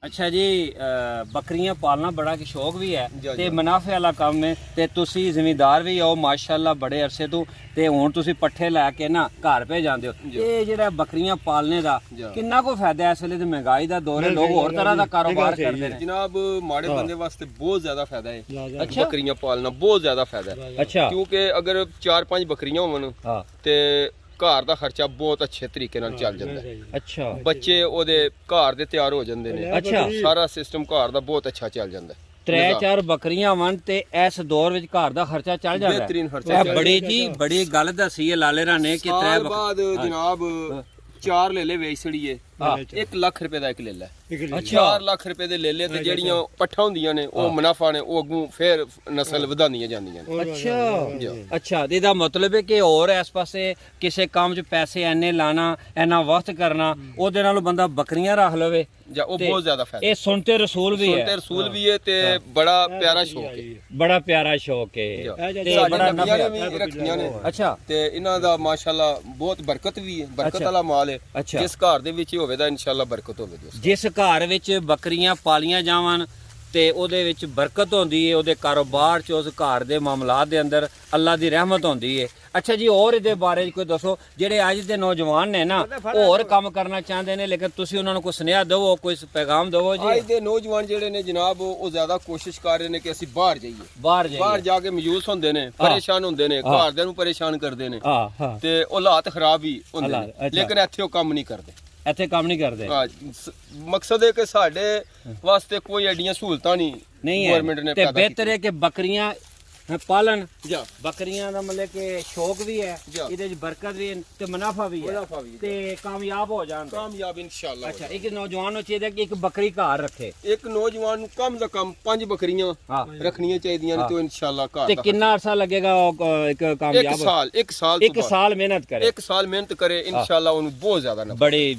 ਅੱਛਾ ਜੀ ਬੱਕਰੀਆਂ ਪਾਲਣਾ ਬੜਾ ਕਿ ਸ਼ੌਕ ਵੀ ਹੈ ਤੇ ਮੁਨਾਫੇ ਵਾਲਾ ਕੰਮ ਹੈ ਤੇ ਤੁਸੀਂ ਜ਼ਿਮੀਂਦਾਰ ਵੀ ਹੋ ਮਾਸ਼ਾਅੱਲਾ ਬੜੇ ਅਰਸੇ ਤੋਂ ਤੇ ਹੁਣ ਤੁਸੀਂ ਪੱਠੇ ਲੈ ਕੇ ਨਾ ਘਰ ਭੇ ਜਾਂਦੇ ਹੋ ਇਹ ਜਿਹੜਾ ਬੱਕਰੀਆਂ ਪਾਲਣੇ ਦਾ ਕਿੰਨਾ ਕੋ ਫਾਇਦਾ ਇਸ ਵੇਲੇ ਤੇ ਮਹਿੰਗਾਈ ਦਾ ਦੌਰ ਹੈ ਲੋਕ ਹੋਰ ਤਰ੍ਹਾਂ ਦਾ ਕਾਰੋਬਾਰ ਕਰਦੇ ਨੇ ਜਨਾਬ ਮਾੜੇ ਬੰਦੇ ਵਾਸਤੇ ਬਹੁਤ ਜ਼ਿਆਦਾ ਫਾਇਦਾ ਹੈ ਬੱਕਰੀਆਂ ਪਾਲਣਾ ਬਹੁਤ ਜ਼ਿਆਦਾ ਫਾਇਦਾ ਹੈ ਅੱਛਾ ਕਿਉਂਕਿ ਅਗਰ 4-5 ਬੱਕਰੀਆਂ ਹੋਣ ਤੇ ਘਰ ਦਾ ਖਰਚਾ ਬਹੁਤ ਅੱਛੇ ਤਰੀਕੇ ਨਾਲ ਚੱਲ ਜਾਂਦਾ ਹੈ ਅੱਛਾ ਬੱਚੇ ਉਹਦੇ ਘਰ ਦੇ ਤਿਆਰ ਹੋ ਜਾਂਦੇ ਨੇ ਅੱਛਾ ਸਾਰਾ ਸਿਸਟਮ ਘਰ ਦਾ ਬਹੁਤ ਅੱਛਾ ਚੱਲ ਜਾਂਦਾ ਹੈ 3-4 ਬੱਕਰੀਆਂ ਵਣ ਤੇ ਇਸ ਦੌਰ ਵਿੱਚ ਘਰ ਦਾ ਖਰਚਾ ਚੱਲ ਜਾਂਦਾ ਹੈ ਬਿਹਤਰੀਨ ਖਰਚਾ ਬੜੀ ਜੀ ਬੜੀ ਗੱਲ ਦੱਸੀ ਹੈ ਲਾਲੇ ਰਾਂ ਨੇ ਕਿ ਸਾਲ ਬਾਅਦ ਜਨਾਬ 4 ਲੈ ਲੈ ਵੇਚ ਛੜੀਏ 1 ਲੱਖ ਰੁਪਏ ਦਾ ਇੱਕ ਲੈ ਲੈ 4 ਲੱਖ ਰੁਪਏ ਦੇ ਲੈ ਲੈ ਤੇ ਜਿਹੜੀਆਂ ਪੱਠਾਂ ਹੁੰਦੀਆਂ ਨੇ ਉਹ ਮੁਨਾਫਾ ਨੇ ਉਹ ਅੱਗੋਂ ਫੇਰ ਨਸਲ ਵਧਾਉਂਦੀਆਂ ਜਾਂਦੀਆਂ ਨੇ ਅੱਛਾ ਇਹਦਾ ਮਤਲਬ ਹੈ ਕਿ ਹੋਰ ਇਸ ਪਾਸੇ ਕਿਸੇ ਕੰਮ 'ਚ ਪੈਸੇ ਐਨੇ ਲਾਣਾ ਐਨਾ ਵਕਤ ਕਰਨਾ ਉਹਦੇ ਨਾਲੋਂ ਬੰਦਾ ਬੱਕਰੀਆਂ ਰੱਖ ਲਵੇ ਜਾਂ ਉਹ ਬਹੁਤ ਜ਼ਿਆਦਾ ਫਾਇਦਾ ਇਹ ਸੁਨਤੇ ਰਸੂਲ ਵੀ ਹੈ ਸੁਨਤੇ ਰਸੂਲ ਵੀ ਹੈ ਤੇ ਬੜਾ ਪਿਆਰਾ ਸ਼ੌਕ ਹੈ ਬੜਾ ਪਿਆਰਾ ਸ਼ੌਕ ਹੈ ਤੇ ਬੜਾ ਨਫਾ ਵੀ ਰੱਖੀਆਂ ਨੇ ਅੱਛਾ ਤੇ ਇਹਨਾਂ ਦਾ ਮਾਸ਼ਾਅੱਲਾ ਬਹੁਤ ਬਰਕਤ ਵੀ ਹੈ ਬਰਕਤ ਵਾਲਾ ਮਾਲ ਹੈ ਜਿਸ ਘਰ ਦੇ ਵਿੱਚ ਹੋਵੇ ਤਾਂ ਇਨਸ਼ਾਅੱਲਾ ਬਰਕਤ ਹੋਵੇ ਦੋਸਤੋ ਜਿਸ ਘਰ ਵਿੱਚ ਬੱਕਰੀਆਂ ਪਾਲੀਆਂ ਜਾਵਣ ਤੇ ਉਹਦੇ ਵਿੱਚ ਬਰਕਤ ਹੁੰਦੀ ਹੈ ਉਹਦੇ ਕਾਰੋਬਾਰ 'ਚ ਉਸ ਘਰ ਦੇ ਮਾਮਲਾਤ ਦੇ ਅੰਦਰ ਅੱਲਾ ਦੀ ਰਹਿਮਤ ਹੁੰਦੀ ਹੈ ਅੱਛਾ ਜੀ ਹੋਰ ਇਹਦੇ ਬਾਰੇ ਕੋਈ ਦੱਸੋ ਜਿਹੜੇ ਅੱਜ ਦੇ ਨੌਜਵਾਨ ਨੇ ਨਾ ਹੋਰ ਕੰਮ ਕਰਨਾ ਚਾਹੁੰਦੇ ਨੇ ਲੇਕਿਨ ਤੁਸੀਂ ਉਹਨਾਂ ਨੂੰ ਕੋਈ ਸੁਨੇਹਾ ਦਿਵੋ ਕੋਈ ਪੈਗਾਮ ਦਿਵੋ ਜੀ ਅੱਜ ਦੇ ਨੌਜਵਾਨ ਜਿਹੜੇ ਨੇ ਜਨਾਬ ਉਹ ਜ਼ਿਆਦਾ ਕੋਸ਼ਿਸ਼ ਕਰ ਰਹੇ ਨੇ ਕਿ ਅਸੀਂ ਬਾਹਰ ਜਾਈਏ ਬਾਹਰ ਜਾ ਕੇ ਮਯੂਸ ਹੁੰਦੇ ਨੇ ਪਰੇਸ਼ਾਨ ਹੁੰਦੇ ਨੇ ਘਰਦਿਆਂ ਨੂੰ ਪਰੇਸ਼ਾਨ ਕਰਦੇ ਨੇ ਤੇ ਉਹ ਹਾਲਾਤ ਖਰਾਬ ਹੀ ਹੁੰਦੇ ਨੇ ਲੇਕਿਨ ਇੱਥੇ ਉਹ ਕੰਮ ਨਹੀਂ ਕਰਦੇ ਇੱਥੇ ਕੰਮ ਨਹੀਂ ਕਰਦੇ ਮਕਸਦ ਹੈ ਕਿ ਸਾਡੇ ਵਾਸਤੇ ਕੋਈ ਐਡੀਆਂ ਸਹੂਲਤਾਂ ਨਹੀਂ ਗਵਰਨਮੈਂਟ ਨੇ ਤੇ ਬਿਹਤਰ ਹੈ ਕਿ ਬੱਕਰੀਆਂ ਪਾਲਣ ਬੱਕਰੀਆਂ ਦਾ ਮਤਲਬ ਕਿ ਸ਼ੌਕ ਵੀ ਹੈ ਇਹਦੇ 'ਚ ਬਰਕਤ ਵੀ ਹੈ ਤੇ ਮੁਨਾਫਾ ਵੀ ਹੈ ਤੇ ਕਾਮਯਾਬ ਹੋ ਜਾਣ ਕਾਮਯਾਬ ਇਨਸ਼ਾਅੱਲਾ ਅੱਛਾ ਇੱਕ ਨੌਜਵਾਨ ਨੂੰ ਚਾਹੀਦਾ ਕਿ ਇੱਕ ਬੱਕਰੀ ਘਰ ਰੱਖੇ ਇੱਕ ਨੌਜਵਾਨ ਨੂੰ ਕਮ ਤੋਂ ਕਮ 5 ਬੱਕਰੀਆਂ ਰੱਖਣੀਆਂ ਚਾਹੀਦੀਆਂ ਨੇ ਤੇ ਇਨਸ਼ਾਅੱਲਾ ਘਰ ਤੇ ਕਿੰਨਾ ਅਰਸਾ ਲੱਗੇਗਾ ਇੱਕ ਕਾਮਯਾਬ ਇੱਕ ਸਾਲ ਮਿਹਨਤ ਕਰੇ ਇੱਕ ਸਾਲ ਮਿਹਨਤ ਕਰੇ ਇਨਸ਼ਾਅੱਲਾ ਉਹਨੂੰ ਬਹੁਤ ਜ਼ਿਆਦਾ ਬੜੀ